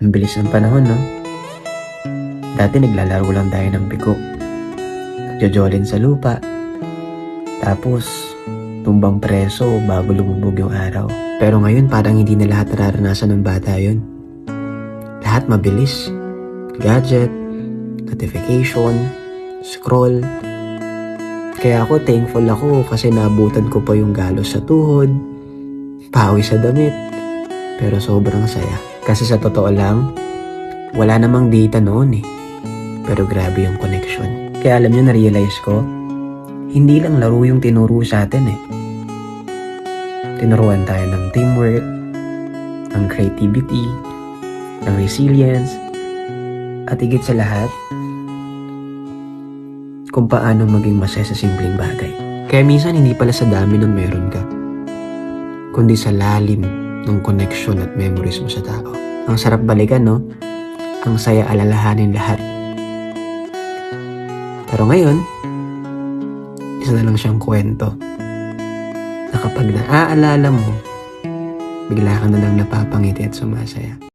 Ang bilis ng panahon, no? Dati naglalaro lang tayo ng biko. Nagjojolin sa lupa. Tapos, tumbang preso bago lumubog yung araw. Pero ngayon parang hindi na lahat nararanasan ng bata yun. Lahat mabilis. Gadget, notification, scroll. Kaya ako thankful ako kasi naabutan ko pa yung galos sa tuhod, pawis sa damit. Pero sobrang saya. Kasi sa totoo lang, wala namang data noon eh. Pero grabe yung connection. Kaya alam nyo, na-realize ko, hindi lang laro yung tinuro sa atin eh. Tinuruan tayo ng teamwork, ng creativity, ng resilience, at higit sa lahat, kung paano maging masaya sa simpleng bagay. Kaya minsan hindi pala sa dami ng meron ka, kundi sa lalim ng connection at memories mo sa tao. Ang sarap balikan, no? Ang saya alalahanin lahat. Pero ngayon, isa na lang siyang kwento na kapag naaalala mo, bigla ka na lang napapangiti at sumasaya.